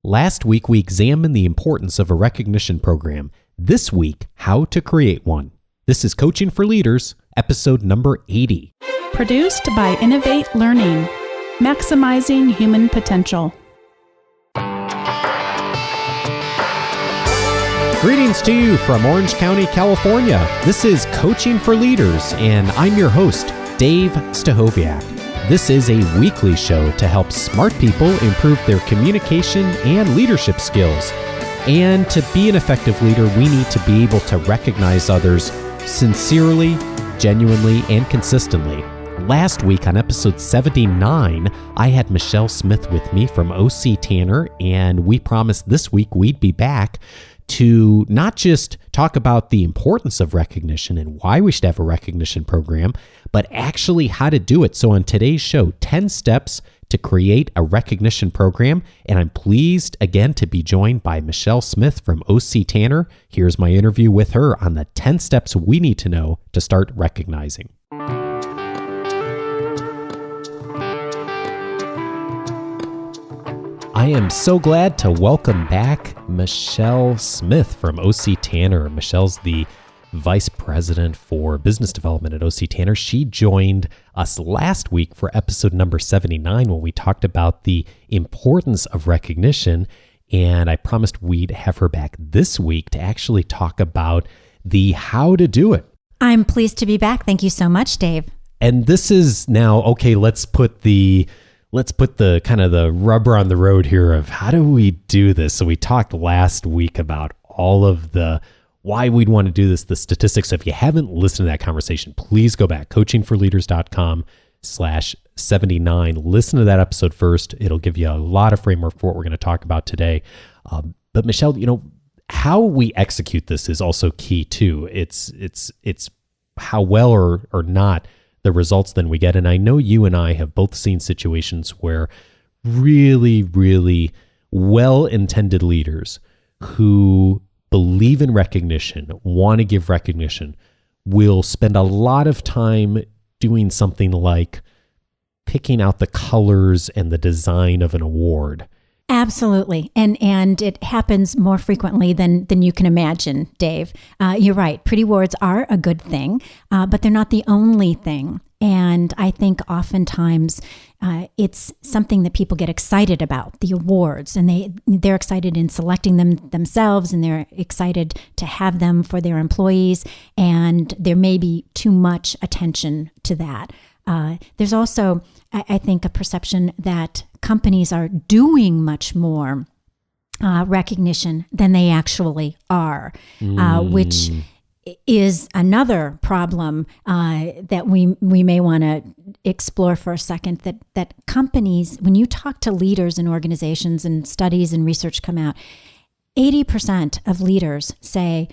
Last week, we examined the importance of a recognition program. This week, how to create one. This is Coaching for Leaders, episode number 80. Produced by Innovate Learning, maximizing human potential. Greetings to you from Orange County, California. This is Coaching for Leaders, and I'm your host, Dave Stachowiak. This is a weekly show to help smart people improve their communication and leadership skills. And to be an effective leader, we need to be able to recognize others sincerely, genuinely, and consistently. Last week on episode 79, I had Michelle Smith with me from OC Tanner, and we promised this week we'd be back to not just talk about the importance of recognition and why we should have a recognition program, but actually how to do it. So on today's show, 10 steps to create a recognition program. And I'm pleased again to be joined by Michelle Smith from OC Tanner. Here's my interview with her on the 10 steps we need to know to start recognizing. I am so glad to welcome back Michelle Smith from OC Tanner. Michelle's the Vice President for Business Development at OC Tanner. She joined us last week for episode number 79 when we talked about the importance of recognition, and I promised we'd have her back this week to actually talk about the how to do it. I'm pleased to be back. Thank you so much, Dave. And this is now, okay, let's put the kind of the rubber on the road here of how do we do this? So we talked last week about all of the why we'd want to do this, the statistics. So if you haven't listened to that conversation, please go back, coachingforleaders.com/79. Listen to that episode first. It'll give you a lot of framework for what we're going to talk about today. But Michelle, how we execute this is also key too. It's how well or not the results then we get. And I know you and I have both seen situations where really, really well-intended leaders who believe in recognition, want to give recognition, will spend a lot of time doing something like picking out the colors and the design of an award. Absolutely. And it happens more frequently than you can imagine, Dave. You're right. Pretty words are a good thing, but they're not the only thing. And I think oftentimes it's something that people get excited about, the awards, and they're excited in selecting them themselves, and they're excited to have them for their employees. And there may be too much attention to that. There's also, I think, a perception that companies are doing much more recognition than they actually are, which is another problem that we may want to explore for a second, that companies, when you talk to leaders in organizations and studies and research come out, 80% of leaders say,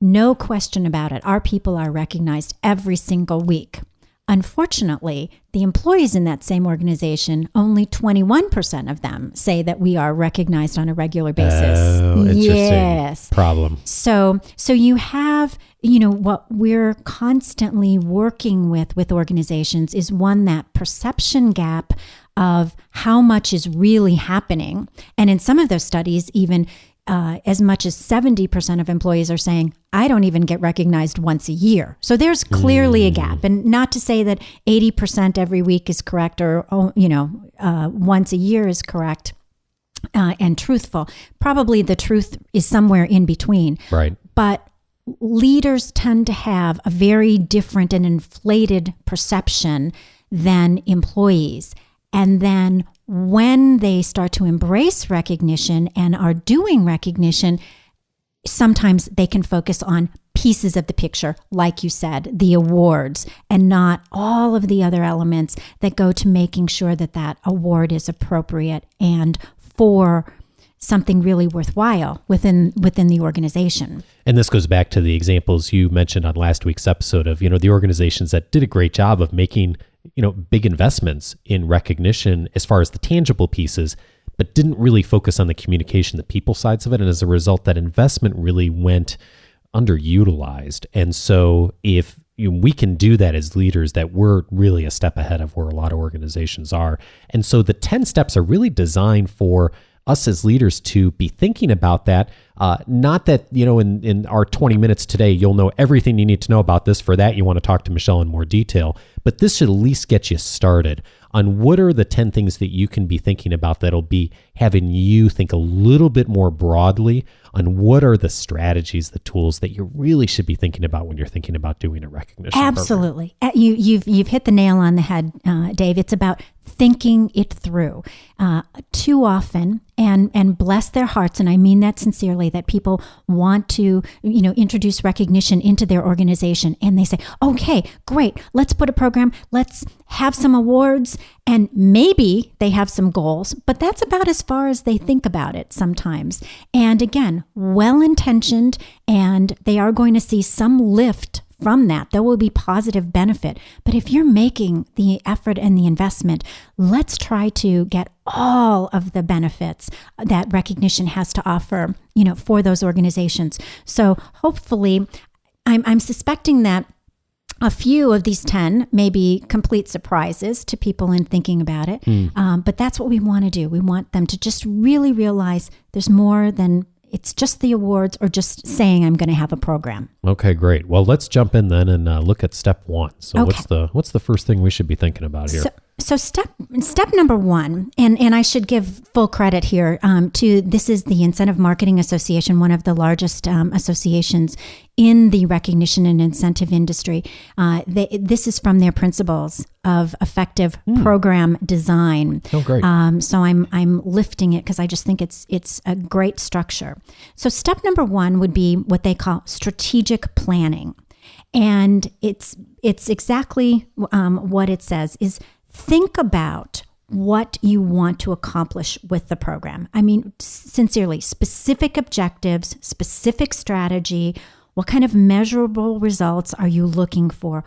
no question about it, our people are recognized every single week. Unfortunately, the employees in that same organization, only 21% of them say that we are recognized on a regular basis. Oh, interesting. Yes. Problem. So you have, what we're constantly working with organizations is that perception gap of how much is really happening. And in some of those studies, even as much as 70% of employees are saying, I don't even get recognized once a year. So there's clearly a gap. And not to say that 80% every week is correct or, once a year is correct and truthful. Probably the truth is somewhere in between. Right. But leaders tend to have a very different and inflated perception than employees. And then when they start to embrace recognition and are doing recognition, sometimes they can focus on pieces of the picture, like you said, the awards, and not all of the other elements that go to making sure that award is appropriate and for something really worthwhile within the organization. And this goes back to the examples you mentioned on last week's episode of, the organizations that did a great job of making big investments in recognition as far as the tangible pieces, but didn't really focus on the communication, the people sides of it. And as a result, that investment really went underutilized. And so if we can do that as leaders, that we're really a step ahead of where a lot of organizations are. And so the 10 steps are really designed for us as leaders to be thinking about that. Not that, in our 20 minutes today, you'll know everything you need to know about this. For that, you want to talk to Michelle in more detail. But this should at least get you started on what are the 10 things that you can be thinking about that'll be having you think a little bit more broadly on what are the strategies, the tools that you really should be thinking about when you're thinking about doing a recognition Absolutely. You've hit the nail on the head, Dave. It's about thinking it through. Too often, and bless their hearts, and I mean that sincerely, that people want to, introduce recognition into their organization, and they say, okay, great, let's put a program, let's have some awards, and maybe they have some goals, but that's about as far as they think about it sometimes. And again, well-intentioned, and they are going to see some lift from that. There will be positive benefit. But if you're making the effort and the investment, let's try to get all of the benefits that recognition has to offer, for those organizations. So hopefully, I'm suspecting that a few of these 10 may be complete surprises to people in thinking about it. But that's what we want to do. We want them to just really realize there's more than it's just the awards or just saying I'm going to have a program. Okay, great. Well, let's jump in then and look at step 1. So okay. what's the first thing we should be thinking about here? So step number 1, and I should give full credit here to, this is the Incentive Marketing Association, one of the largest associations in the recognition and incentive industry. This is from their principles of effective program design. Oh, great. So I'm lifting it because I just think it's a great structure. So step number 1 would be what they call strategic planning. And it's exactly what it says is, think about what you want to accomplish with the program. I mean, sincerely, specific objectives, specific strategy. What kind of measurable results are you looking for?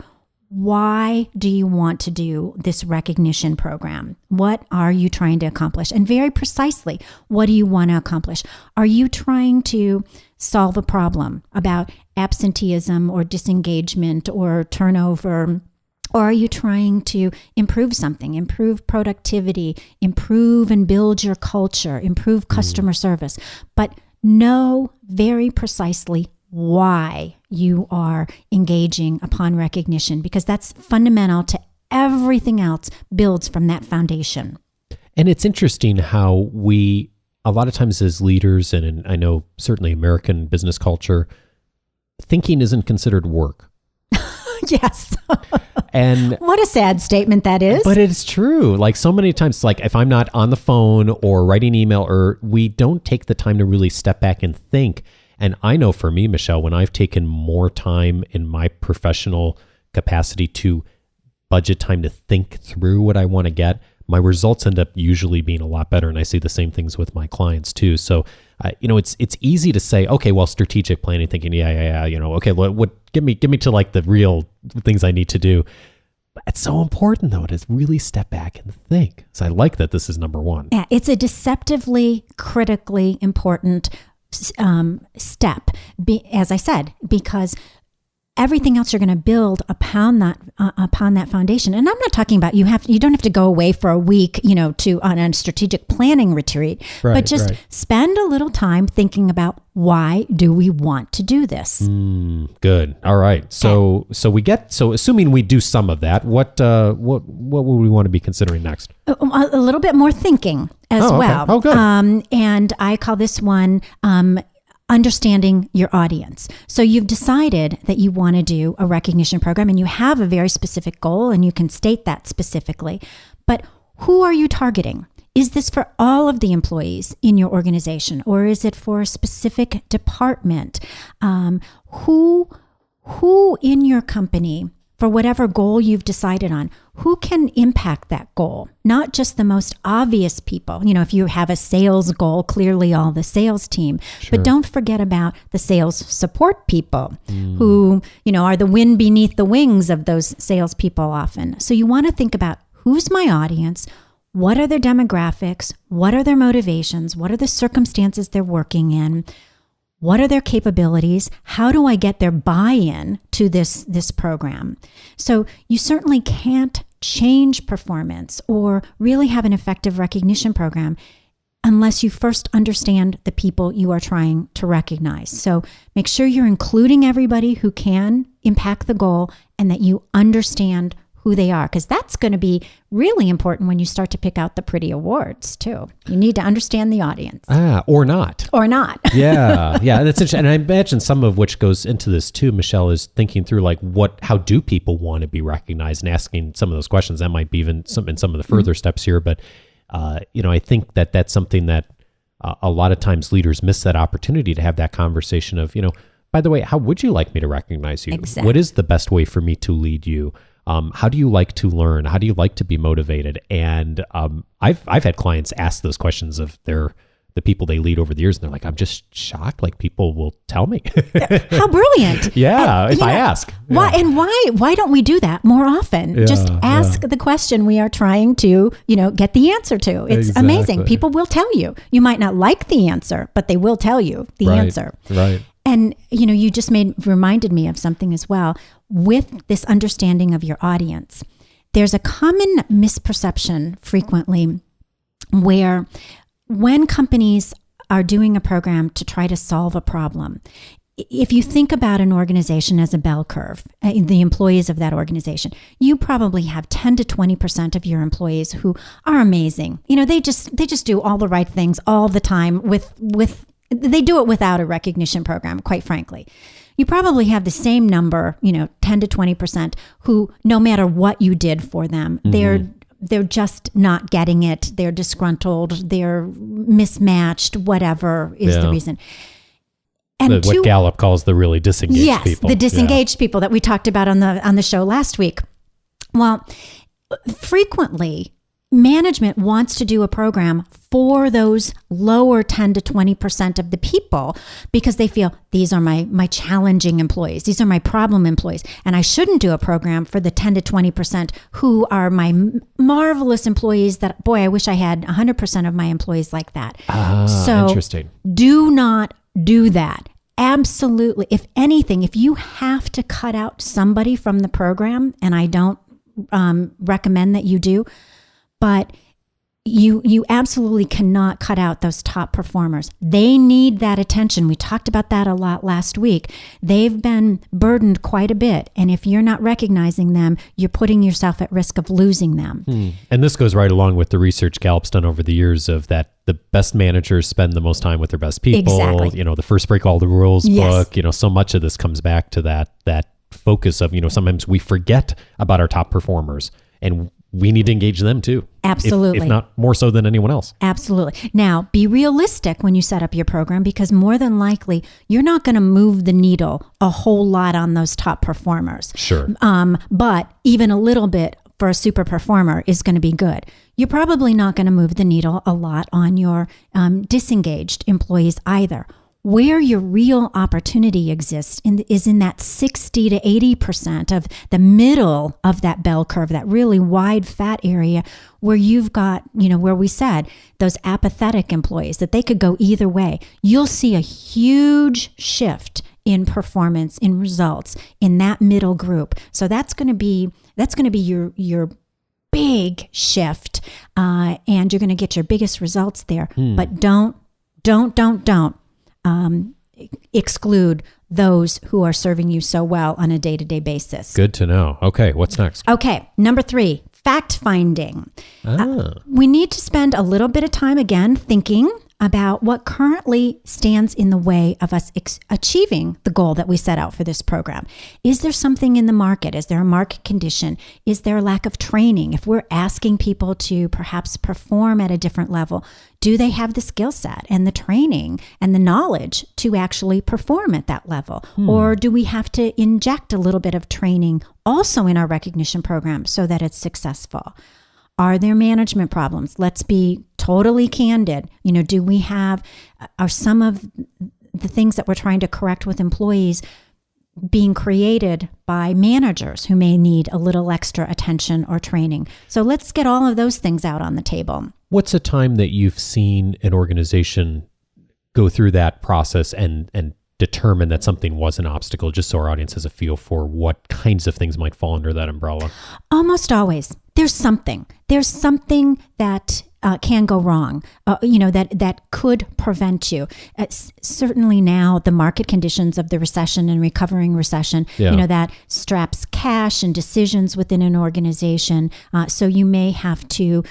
Why do you want to do this recognition program? What are you trying to accomplish? And very precisely, what do you want to accomplish? Are you trying to solve a problem about absenteeism or disengagement or turnover? Or are you trying to improve something, improve productivity, improve and build your culture, improve customer service? But know very precisely why you are engaging upon recognition, because that's fundamental to everything else, builds from that foundation. And it's interesting how we, a lot of times as leaders, and I know certainly American business culture, thinking isn't considered work. Yes. And what a sad statement that is. But it's true. Like so many times, like if I'm not on the phone or writing email, or we don't take the time to really step back and think. And I know for me, Michelle, when I've taken more time in my professional capacity to budget time to think through what I want to get, my results end up usually being a lot better. And I see the same things with my clients too. So, it's easy to say, okay, well, strategic planning, thinking, okay, what, get me to like the real things I need to do. But it's so important though to really step back and think. So I like that this is number 1. Yeah, it's a deceptively, critically important step, as I said, because everything else you're going to build upon that foundation. And I'm not talking about you don't have to go away for a week, on a strategic planning retreat, but just spend a little time thinking about, why do we want to do this? Good. All right. So assuming we do some of that, what would we want to be considering next? A little bit more thinking as well. Okay. Oh, good. And I call this one understanding your audience. So you've decided that you want to do a recognition program and you have a very specific goal and you can state that specifically. But who are you targeting? Is this for all of the employees in your organization, or is it for a specific department? Who in your company, for whatever goal you've decided on, who can impact that goal? Not just the most obvious people. If you have a sales goal, clearly all the sales team. Sure. But don't forget about the sales support people who, are the wind beneath the wings of those salespeople often. So you want to think about, who's my audience? What are their demographics? What are their motivations? What are the circumstances they're working in? What are their capabilities? How do I get their buy-in to this program? So you certainly can't change performance or really have an effective recognition program unless you first understand the people you are trying to recognize. So make sure you're including everybody who can impact the goal and that you understand who they are, because that's going to be really important when you start to pick out the pretty awards too. You need to understand the audience. Or not. Or not. Yeah. That's interesting. And I imagine some of which goes into this too, Michelle, is thinking through like how do people want to be recognized, and asking some of those questions. That might be even some of the further steps here. But, I think that's something that a lot of times leaders miss that opportunity to have that conversation of, by the way, how would you like me to recognize you? Exactly. What is the best way for me to lead you? How do you like to learn? How do you like to be motivated? And I've had clients ask those questions of the people they lead over the years, and they're like, I'm just shocked. Like, people will tell me. How brilliant! Yeah, if I ask. Why and why don't we do that more often? Just ask the question we are trying to get the answer to. It's amazing. People will tell you. You might not like the answer, but they will tell you the answer. Right. And, you just reminded me of something as well. With this understanding of your audience, there's a common misperception frequently where when companies are doing a program to try to solve a problem, if you think about an organization as a bell curve, the employees of that organization, you probably have 10 to 20% of your employees who are amazing. They just do all the right things all the time they do it without a recognition program, quite frankly. You probably have the same number, 10 to 20%, who no matter what you did for them, they're just not getting it. They're disgruntled. They're mismatched, whatever is the reason. And what Gallup calls the really disengaged people. Yes, the disengaged people that we talked about on the show last week. Well, frequently, management wants to do a program for those lower 10 to 20% of the people because they feel these are my challenging employees. These are my problem employees. And I shouldn't do a program for the 10 to 20% who are my marvelous employees that, boy, I wish I had 100% of my employees like that. So interesting. Do not do that. Absolutely. If anything, if you have to cut out somebody from the program, and I don't recommend that you do, but you absolutely cannot cut out those top performers. They need that attention. We talked about that a lot last week. They've been burdened quite a bit. And if you're not recognizing them, you're putting yourself at risk of losing them. And this goes right along with the research Gallup's done over the years of that the best managers spend the most time with their best people. Exactly. The first break all the rules Yes. book, so much of this comes back to that focus of, sometimes we forget about our top performers, and we need to engage them too. Absolutely. If not more so than anyone else. Absolutely. Now, be realistic when you set up your program, because more than likely, you're not going to move the needle a whole lot on those top performers. Sure. But even a little bit for a super performer is going to be good. You're probably not going to move the needle a lot on your disengaged employees either. Where your real opportunity exists is in that 60 to 80% of the middle of that bell curve, that really wide fat area where you've got, where we said those apathetic employees, that they could go either way. You'll see a huge shift in performance, in results, in that middle group. So that's going to be your big shift, and you're going to get your biggest results there. But don't exclude those who are serving you so well on a day-to-day basis. Good to know. Okay, what's next? Okay, number 3, fact finding. We need to spend a little bit of time again thinking about what currently stands in the way of us achieving the goal that we set out for this program. Is there something in the market? Is there a market condition? Is there a lack of training? If we're asking people to perhaps perform at a different level, do they have the skill set and the training and the knowledge to actually perform at that level? Or do we have to inject a little bit of training also in our recognition program so that it's successful? Are there management problems? Let's be totally candid. Are some of the things that we're trying to correct with employees being created by managers who may need a little extra attention or training? So let's get all of those things out on the table. What's a time that you've seen an organization go through that process and determine that something was an obstacle, just so our audience has a feel for what kinds of things might fall under that umbrella? Almost always. There's something that can go wrong, that could prevent you. Certainly now, the market conditions of the recession and recovering recession, that straps cash and decisions within an organization. So you may have to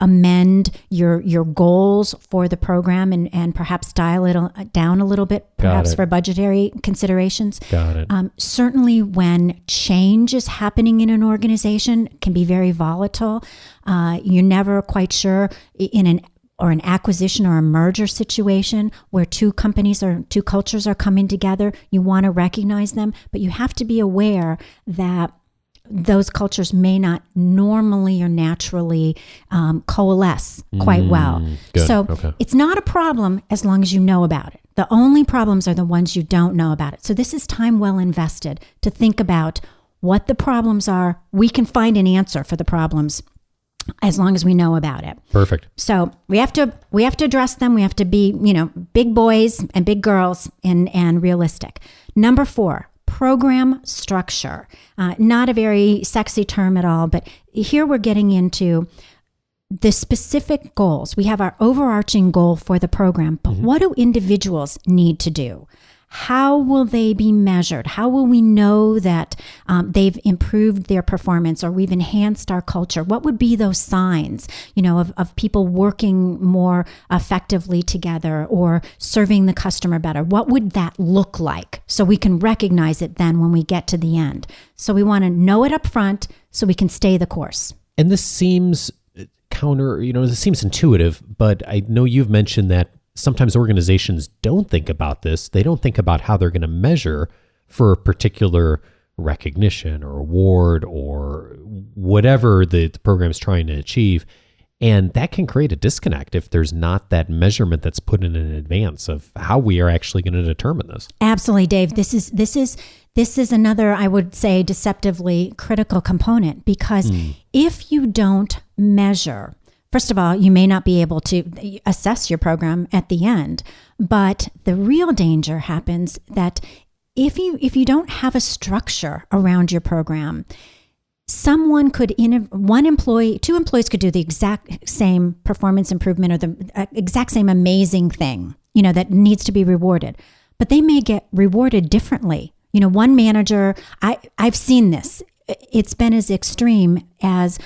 amend your goals for the program and perhaps dial it down a little bit, perhaps for budgetary considerations. Got it. Certainly when change is happening in an organization, it can be very volatile. You're never quite sure in an acquisition or a merger situation where two companies or two cultures are coming together. You want to recognize them, but you have to be aware that those cultures may not normally or naturally coalesce quite well. Good. So it's not a problem as long as you know about it. The only problems are the ones you don't know about it. So this is time well invested to think about what the problems are. We can find an answer for the problems as long as we know about it. Perfect. So we have to address them. We have to be, big boys and big girls and realistic. Number 4, program structure. Not a very sexy term at all, but here we're getting into the specific goals. We have our overarching goal for the program, but what do individuals need to do? How will they be measured? How will we know that they've improved their performance or we've enhanced our culture? What would be those signs, of people working more effectively together or serving the customer better? What would that look like? So we can recognize it then when we get to the end. So we want to know it up front so we can stay the course. And this seems this seems intuitive, but I know you've mentioned that sometimes organizations don't think about this. They don't think about how they're going to measure for a particular recognition or award or whatever the program is trying to achieve. And that can create a disconnect if there's not that measurement that's put in advance of how we are actually going to determine this. Absolutely, Dave. This is another, I would say, deceptively critical component because if you don't measure, first of all, you may not be able to assess your program at the end, but the real danger happens that if you don't have a structure around your program, two employees could do the exact same performance improvement or the exact same amazing thing, that needs to be rewarded, but they may get rewarded differently. One manager, I've seen this. It's been as extreme as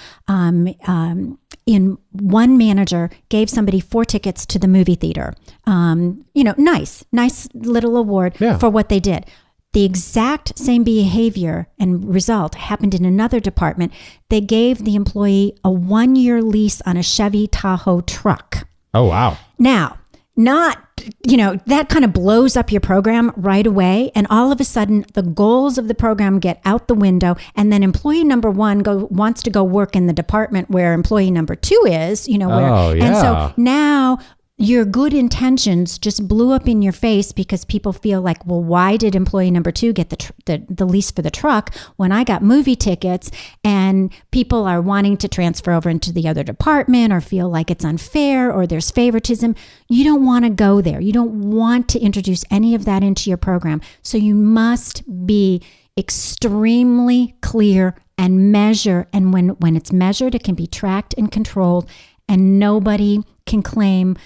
in one manager gave somebody 4 tickets to the movie theater. Nice little award for what they did. The exact same behavior and result happened in another department. They gave the employee a 1-year lease on a Chevy Tahoe truck. Oh, wow. Now, that kind of blows up your program right away. And all of a sudden, the goals of the program get out the window. And then employee number 1 wants to go work in the department where employee number 2 is, And so now your good intentions just blew up in your face because people feel like, well, why did employee number 2 get the lease for the truck when I got movie tickets? And people are wanting to transfer over into the other department or feel like it's unfair or there's favoritism. You don't want to go there. You don't want to introduce any of that into your program. So you must be extremely clear and measure. And when it's measured, it can be tracked and controlled, and nobody can claim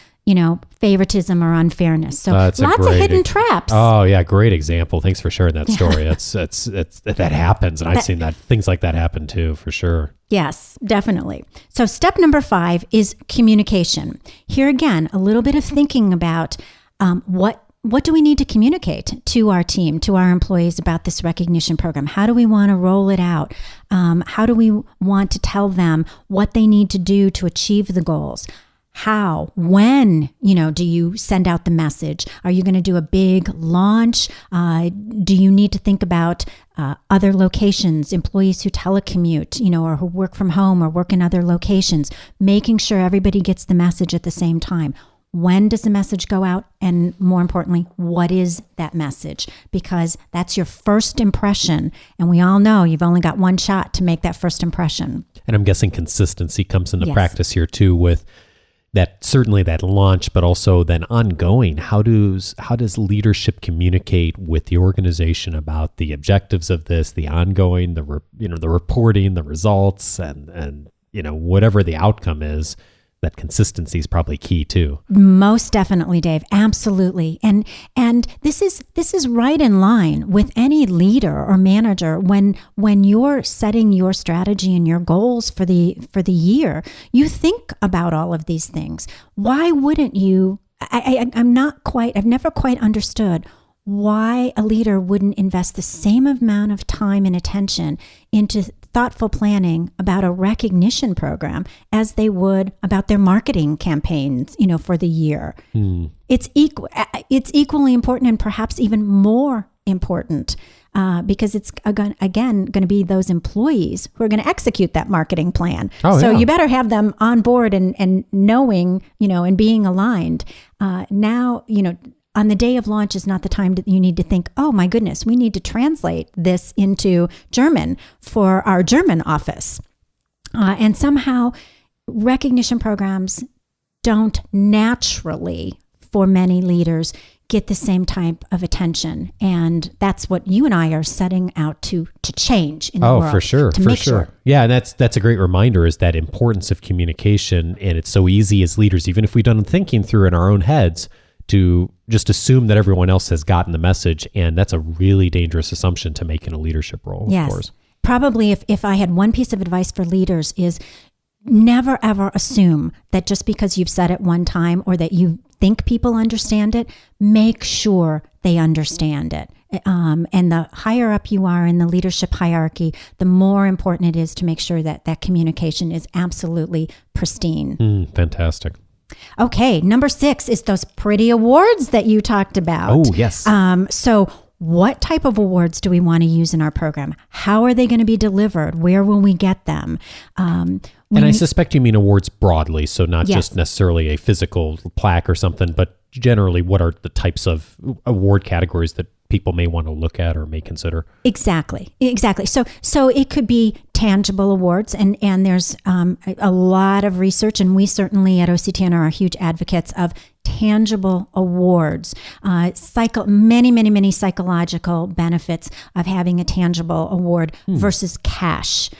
favoritism or unfairness. So lots of hidden traps. Oh yeah, great example. Thanks for sharing that story. That happens, and I've seen things like that happen too, for sure. Yes, definitely. So step number 5 is communication. Here again, a little bit of thinking about what do we need to communicate to our team, to our employees about this recognition program? How do we want to roll it out? How do we want to tell them what they need to do to achieve the goals? How, when, do you send out the message? Are you going to do a big launch? Do you need to think about other locations, employees who telecommute, or who work from home or work in other locations, making sure everybody gets the message at the same time? When does the message go out? And more importantly, what is that message? Because that's your first impression. And we all know you've only got one shot to make that first impression. And I'm guessing consistency comes into practice here too, with that, certainly that launch, but also then ongoing. How does leadership communicate with the organization about the objectives of this, the ongoing, the reporting, the results, and whatever the outcome is? that consistency is probably key too. Most definitely, Dave. Absolutely. And this is right in line with any leader or manager when you're setting your strategy and your goals for the year. You think about all of these things. Why wouldn't you? I've never quite understood why a leader wouldn't invest the same amount of time and attention into thoughtful planning about a recognition program as they would about their marketing campaigns, for the year. It's equally important and perhaps even more important because it's again going to be those employees who are going to execute that marketing plan. So you better have them on board and knowing, and being aligned. Now, on the day of launch is not the time that you need to think, oh my goodness, we need to translate this into German for our German office. And somehow recognition programs don't naturally, for many leaders, get the same type of attention. And that's what you and I are setting out to change in the world. For sure. Yeah, and that's a great reminder, is that importance of communication. And it's so easy as leaders, even if we've done thinking through in our own heads, to just assume that everyone else has gotten the message. And that's a really dangerous assumption to make in a leadership role, yes. Of course. Probably if I had one piece of advice for leaders is never ever assume that just because you've said it one time or that you think people understand it, make sure they understand it. And the higher up you are in the leadership hierarchy, the more important it is to make sure that that communication is absolutely pristine. Fantastic. Okay, number 6 is those pretty awards that you talked about. Oh, yes. So what type of awards do we want to use in our program? How are they going to be delivered? Where will we get them? And I suspect you mean awards broadly, so not Yes. just necessarily a physical plaque or something, but generally what are the types of award categories that people may want to look at or may consider? Exactly. So it could be tangible awards, and there's a lot of research, and we certainly at OCTN are huge advocates of tangible awards. Many psychological benefits of having a tangible award versus cash.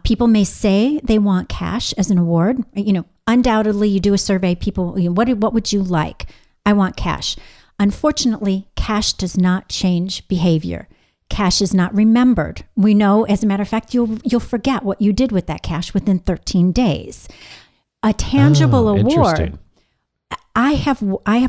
People may say they want cash as an award. Undoubtedly, you do a survey. People, what would you like? I want cash. Unfortunately, cash does not change behavior. Cash is not remembered. We know, as a matter of fact, you'll forget what you did with that cash within 13 days. A tangible award. I have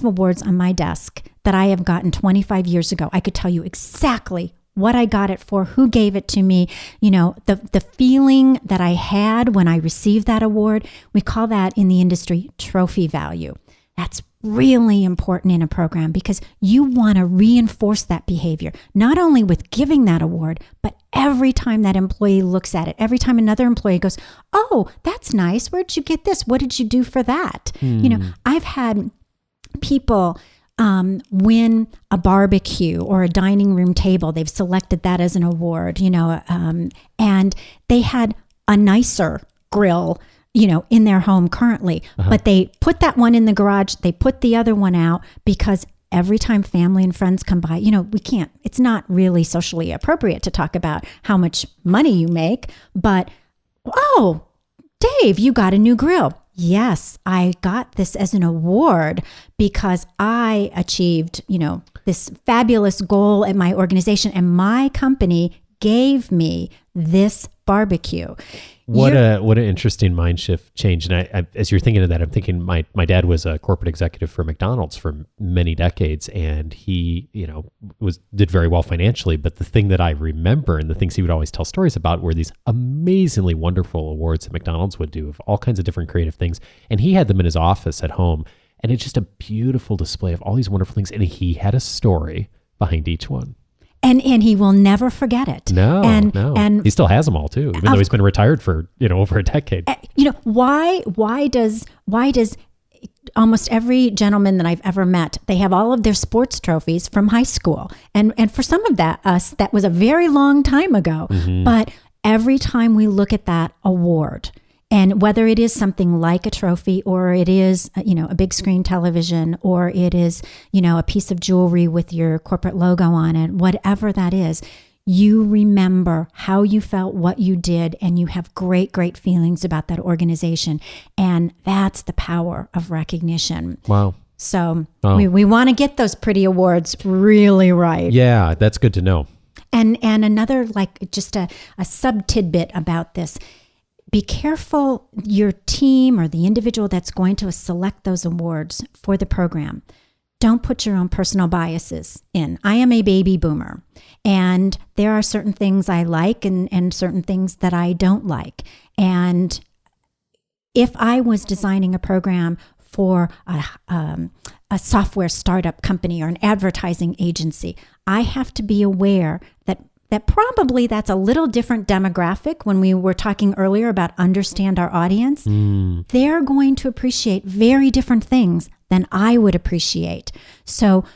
awards on my desk that I have gotten 25 years ago. I could tell you exactly what I got it for, who gave it to me, the feeling that I had when I received that award. We call that in the industry trophy value. That's really important in a program because you want to reinforce that behavior, not only with giving that award, but every time that employee looks at it, every time another employee goes, oh, that's nice. Where'd you get this? What did you do for that? I've had people win a barbecue or a dining room table. They've selected that as an award, and they had a nicer grill in their home currently, but they put that one in the garage, they put the other one out because every time family and friends come by, it's not really socially appropriate to talk about how much money you make, but, oh, Dave, you got a new grill. Yes, I got this as an award because I achieved, this fabulous goal at my organization and my company gave me this barbecue. What an interesting mind shift change. And I, as you're thinking of that, I'm thinking my dad was a corporate executive for McDonald's for many decades, and he, did very well financially. But the thing that I remember and the things he would always tell stories about were these amazingly wonderful awards that McDonald's would do of all kinds of different creative things. And he had them in his office at home. And it's just a beautiful display of all these wonderful things. And he had a story behind each one. And he will never forget it. No. And he still has them all too, even though he's been retired for, over a decade. Why does almost every gentleman that I've ever met, they have all of their sports trophies from high school. And for some of us, that was a very long time ago. Mm-hmm. But every time we look at that award, and whether it is something like a trophy or it is, a big screen television or it is, a piece of jewelry with your corporate logo on it, whatever that is, you remember how you felt, what you did, and you have great, great feelings about that organization. And that's the power of recognition. Wow. So we want to get those pretty awards really right. Yeah, that's good to know. And another, like, just a sub tidbit about this. Be careful, your team or the individual that's going to select those awards for the program. Don't put your own personal biases in. I am a baby boomer, and there are certain things I like and certain things that I don't like. And if I was designing a program for a software startup company or an advertising agency, I have to be aware that probably that's a little different demographic. When we were talking earlier about understand our audience, they're going to appreciate very different things than I would appreciate. So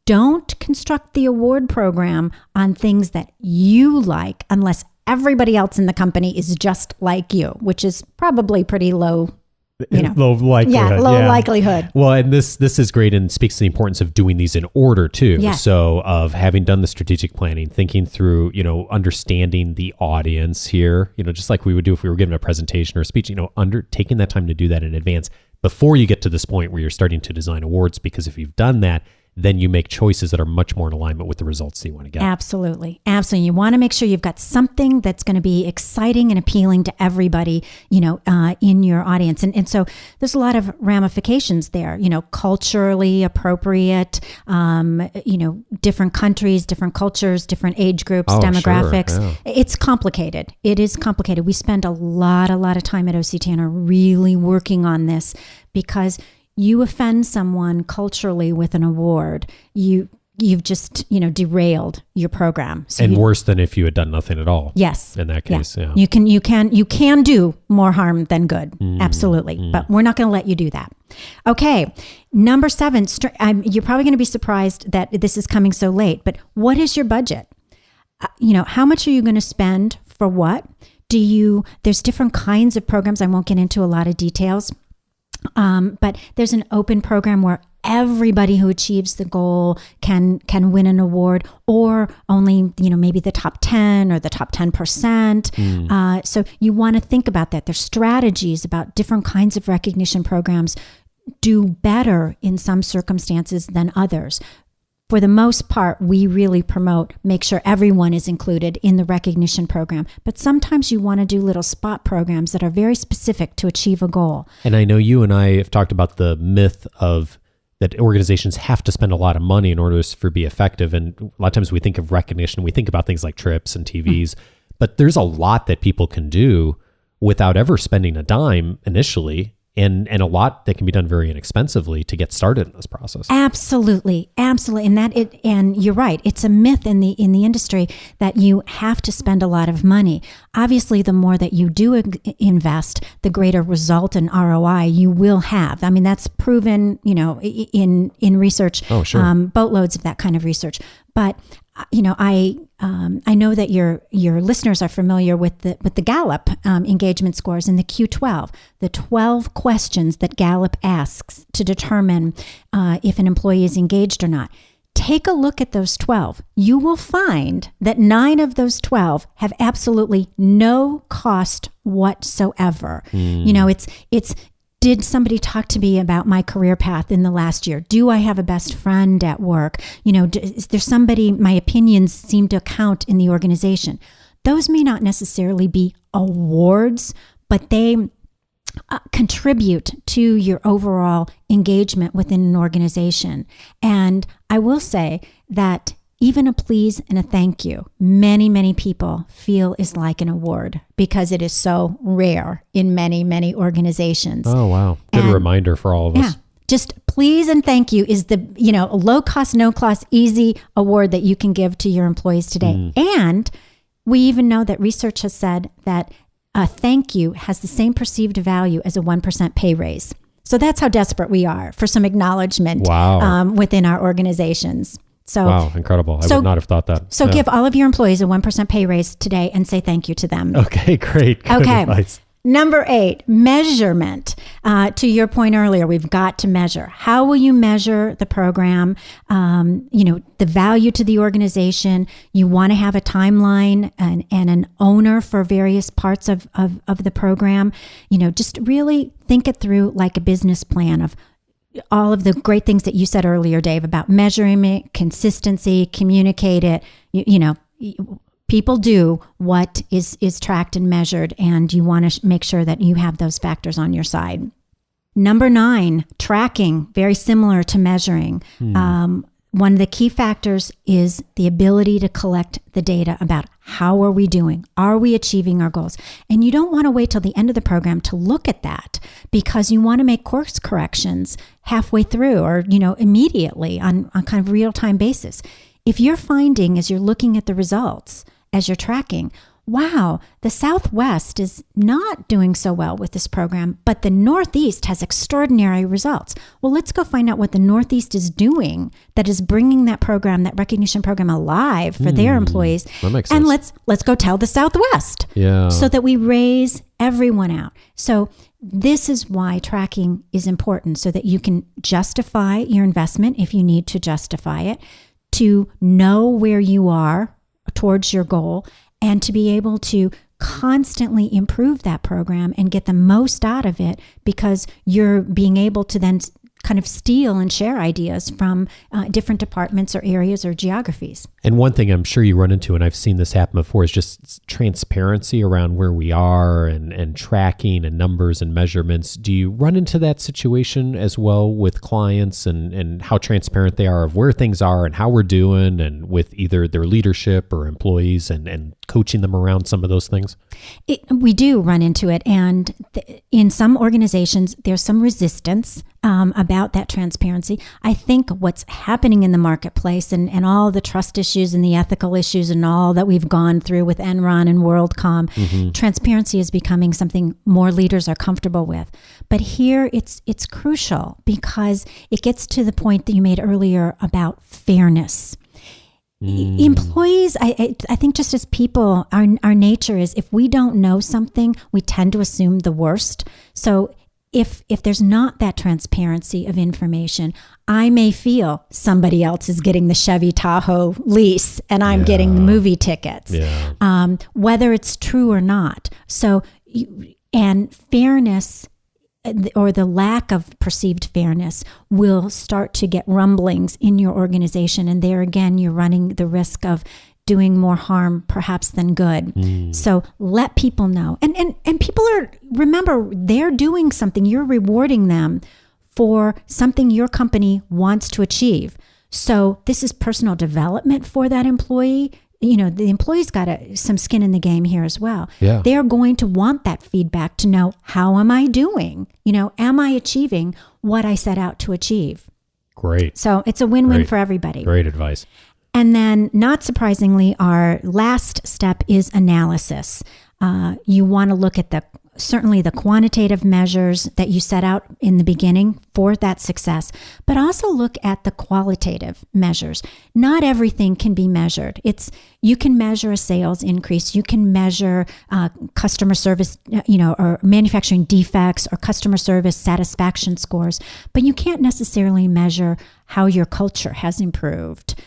don't construct the award program on things that you like unless everybody else in the company is just like you, which is probably pretty low. Low likelihood. Yeah, low likelihood. Well, and this is great and speaks to the importance of doing these in order too. Yes. So of having done the strategic planning, thinking through, understanding the audience here, just like we would do if we were giving a presentation or a speech, taking that time to do that in advance before you get to this point where you're starting to design awards, because if you've done that, then you make choices that are much more in alignment with the results that you want to get. Absolutely. Absolutely. You want to make sure you've got something that's going to be exciting and appealing to everybody, in your audience. And so there's a lot of ramifications there, culturally appropriate, different countries, different cultures, different age groups, demographics. Sure, yeah. It's complicated. It is complicated. We spend a lot of time at OC Tanner really working on this, because you offend someone culturally with an award, you've just, derailed your program. So worse than if you had done nothing at all. Yes. In that case, yeah. You can do more harm than good. Absolutely. But we're not going to let you do that. Okay. Number 7, you're probably going to be surprised that this is coming so late, but what is your budget? How much are you going to spend for what? There's different kinds of programs. I won't get into a lot of details. But there's an open program where everybody who achieves the goal can win an award, or only, maybe the top 10 or the top 10%. So you want to think about that. There's strategies about different kinds of recognition programs do better in some circumstances than others. For the most part, we really make sure everyone is included in the recognition program. But sometimes you want to do little spot programs that are very specific to achieve a goal. And I know you and I have talked about the myth of that organizations have to spend a lot of money in order for be effective. And a lot of times we think of recognition, we think about things like trips and TVs, but there's a lot that people can do without ever spending a dime initially. And a lot that can be done very inexpensively to get started in this process. Absolutely. And you're right. It's a myth in the industry that you have to spend a lot of money. Obviously, the more that you do invest, the greater result and ROI you will have. I mean, that's proven, in research. Oh, sure. Boatloads of that kind of research. But I know that your listeners are familiar with the Gallup engagement scores and the Q12, the 12 questions that Gallup asks to determine if an employee is engaged or not. Take a look at those 12. You will find that 9 of those 12 have absolutely no cost whatsoever. It's did somebody talk to me about my career path in the last year? Do I have a best friend at work? Is there somebody, my opinions seem to count in the organization? Those may not necessarily be awards, but they contribute to your overall engagement within an organization. And I will say that even a please and a thank you, many, many people feel is like an award because it is so rare in many, many organizations. Oh, wow. Good reminder for all of us. Yeah. Just please and thank you is the, low cost, no cost, easy award that you can give to your employees today. And we even know that research has said that a thank you has the same perceived value as a 1% pay raise. So that's how desperate we are for some acknowledgement within our organizations. So, wow, incredible. I would not have thought that. So give all of your employees a 1% pay raise today and say thank you to them. Okay, great. Good advice. Number 8, measurement. To your point earlier, we've got to measure. How will you measure the program? The value to the organization. You want to have a timeline and an owner for various parts of the program. Just really think it through like a business plan of all of the great things that you said earlier, Dave, about measuring it, consistency, communicate it. People do what is tracked and measured, and you want to make sure that you have those factors on your side. Number 9, tracking, very similar to measuring. One of the key factors is the ability to collect the data about how are we doing? Are we achieving our goals? And you don't want to wait till the end of the program to look at that, because you want to make course corrections halfway through or, immediately on kind of real-time basis. If you're finding, as you're looking at the results, as you're tracking, wow, the Southwest is not doing so well with this program, but the Northeast has extraordinary results. Well, let's go find out what the Northeast is doing that is bringing that program, that recognition program, alive for their employees. That makes and sense. let's go tell the Southwest, so that we raise everyone out. So this is why tracking is important, so that you can justify your investment if you need to justify it, to know where you are towards your goal, and to be able to constantly improve that program and get the most out of it, because you're being able to then kind of steal and share ideas from different departments or areas or geographies. And one thing I'm sure you run into, and I've seen this happen before, is just transparency around where we are and tracking and numbers and measurements. Do you run into that situation as well with clients and how transparent they are of where things are and how we're doing, and with either their leadership or employees and coaching them around some of those things? We do run into it. And in some organizations, there's some resistance about that transparency. I think what's happening in the marketplace and all the trust issues and the ethical issues and all that we've gone through with Enron and WorldCom, transparency is becoming something more leaders are comfortable with. But here it's crucial, because it gets to the point that you made earlier about fairness. Employees, I think just as people, our nature is, if we don't know something, we tend to assume the worst. So if there's not that transparency of information, I may feel somebody else is getting the Chevy Tahoe lease and I'm getting the movie tickets, whether it's true or not. So, and fairness, or the lack of perceived fairness, will start to get rumblings in your organization. And there again, you're running the risk of doing more harm perhaps than good. So let people know. And people remember, they're doing something. You're rewarding them for something your company wants to achieve. So this is personal development for that employee. The employee's got some skin in the game here as well. Yeah. They're going to want that feedback to know, how am I doing? Am I achieving what I set out to achieve? Great. So it's a win-win for everybody. Great advice. And then, not surprisingly, our last step is analysis. You want to look at certainly the quantitative measures that you set out in the beginning for that success, but also look at the qualitative measures. Not everything can be measured. You can measure a sales increase, you can measure customer service, or manufacturing defects or customer service satisfaction scores, but you can't necessarily measure how your culture has improved.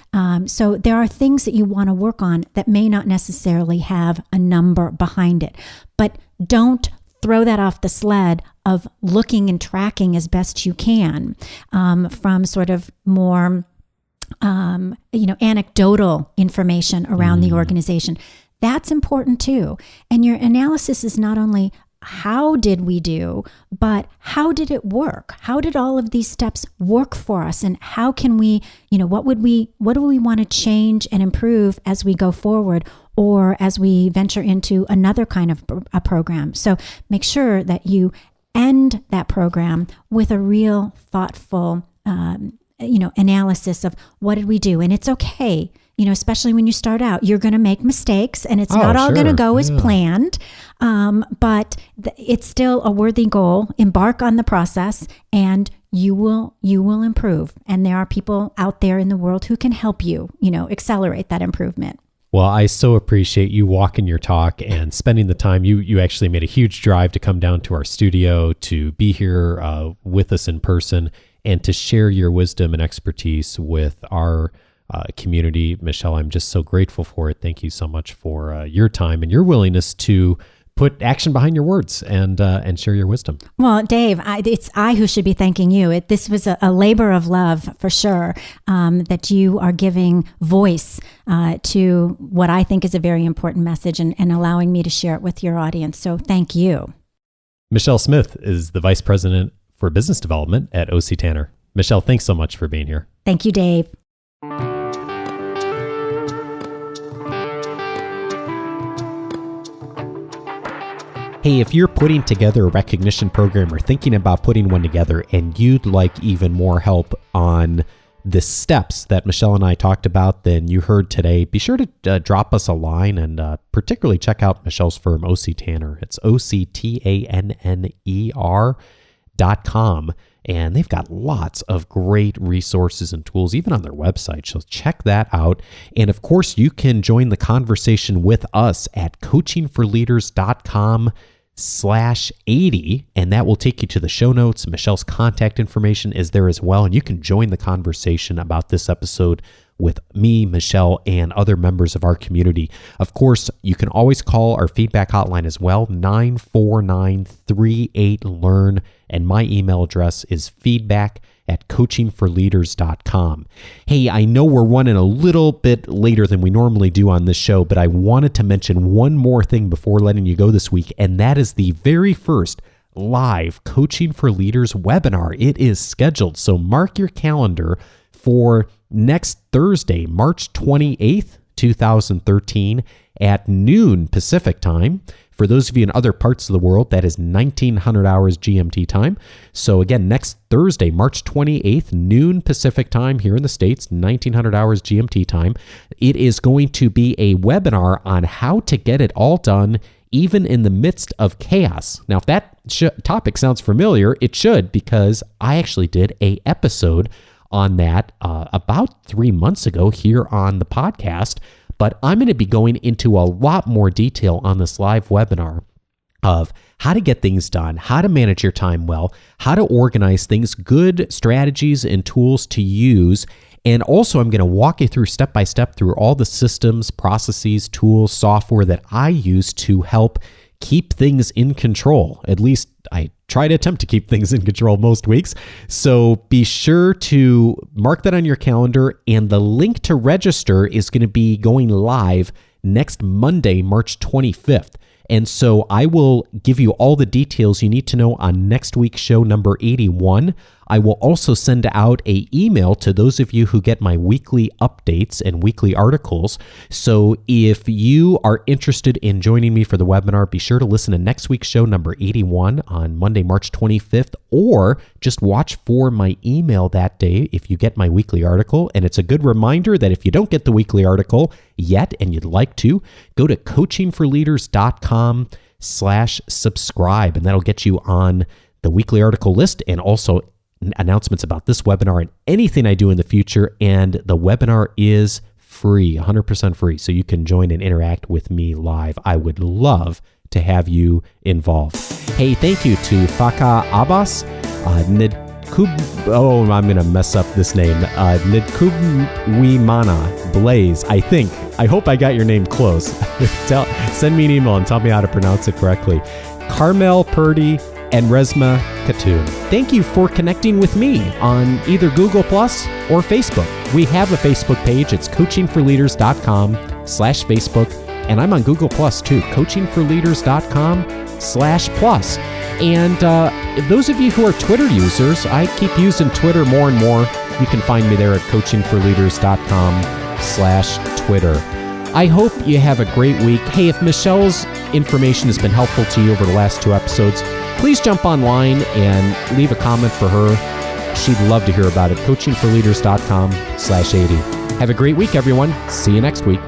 So there are things that you want to work on that may not necessarily have a number behind it, but don't throw that off the sled of looking and tracking as best you can from sort of more, anecdotal information around the organization. That's important too. And your analysis is not only how did we do, but how did it work? How did all of these steps work for us? And how can we, what do we want to change and improve as we go forward, or as we venture into another kind of a program? So make sure that you end that program with a real thoughtful, analysis of what did we do? And it's okay. Especially when you start out, you're going to make mistakes, and it's not all going to go as planned, but it's still a worthy goal. Embark on the process, and you will improve. And there are people out there in the world who can help you, accelerate that improvement. Well, I so appreciate you walking your talk and spending the time. You actually made a huge drive to come down to our studio to be here with us in person and to share your wisdom and expertise with our community. Michelle, I'm just so grateful for it. Thank you so much for your time and your willingness to put action behind your words and share your wisdom. Well, Dave, it's I who should be thanking you. This was a labor of love for sure, that you are giving voice to what I think is a very important message and allowing me to share it with your audience. So thank you. Michelle Smith is the Vice President for Business Development at O.C. Tanner. Michelle, thanks so much for being here. Thank you, Dave. Hey, if you're putting together a recognition program or thinking about putting one together and you'd like even more help on the steps that Michelle and I talked about than you heard today, be sure to drop us a line and particularly check out Michelle's firm, O.C. Tanner. It's OCTANNER.com. And they've got lots of great resources and tools, even on their website. So check that out. And of course, you can join the conversation with us at coachingforleaders.com/80. And that will take you to the show notes. Michelle's contact information is there as well. And you can join the conversation about this episode with me, Michelle, and other members of our community. Of course, you can always call our feedback hotline as well, 949-38-LEARN. And my email address is feedback@coachingforleaders.com. Hey, I know we're running a little bit later than we normally do on this show, but I wanted to mention one more thing before letting you go this week, and that is the very first live Coaching for Leaders webinar. It is scheduled, so mark your calendar for next Thursday, March 28th, 2013 at noon Pacific time. For those of you in other parts of the world, that is 1900 hours GMT time. So again, next Thursday, March 28th, noon Pacific time here in the States, 1900 hours GMT time. It is going to be a webinar on how to get it all done even in the midst of chaos. Now, if that topic sounds familiar, it should, because I actually did an episode on that about 3 months ago here on the podcast. But I'm going to be going into a lot more detail on this live webinar of how to get things done, how to manage your time well, how to organize things, good strategies and tools to use. And also, I'm going to walk you through step by step through all the systems, processes, tools, software that I use to help keep things in control. At least I try to attempt to keep things in control most weeks. So be sure to mark that on your calendar. And the link to register is going to be going live next Monday, March 25th. And so I will give you all the details you need to know on next week's show, number 81. I will also send out an email to those of you who get my weekly updates and weekly articles. So if you are interested in joining me for the webinar, be sure to listen to next week's show, number 81, on Monday, March 25th, or just watch for my email that day if you get my weekly article. And it's a good reminder that if you don't get the weekly article yet and you'd like to, go to coachingforleaders.com/subscribe, and that'll get you on the weekly article list and also announcements about this webinar and anything I do in the future. And the webinar is free, 100% free. So you can join and interact with me live. I would love to have you involved. Hey, thank you to Faka Abbas, I'm going to mess up this name, Nidkubwimana Blaze, I think. I hope I got your name close. Send me an email and tell me how to pronounce it correctly. Carmel Purdy and Resma Khatun. Thank you for connecting with me on either Google Plus or Facebook. We have a Facebook page. It's coachingforleaders.com/Facebook. And I'm on Google Plus too, coachingforleaders.com/plus. And those of you who are Twitter users, I keep using Twitter more and more. You can find me there at coachingforleaders.com/Twitter. I hope you have a great week. Hey, if Michelle's information has been helpful to you over the last 2 episodes, please jump online and leave a comment for her. She'd love to hear about it. coachingforleaders.com/80. Have a great week, everyone. See you next week.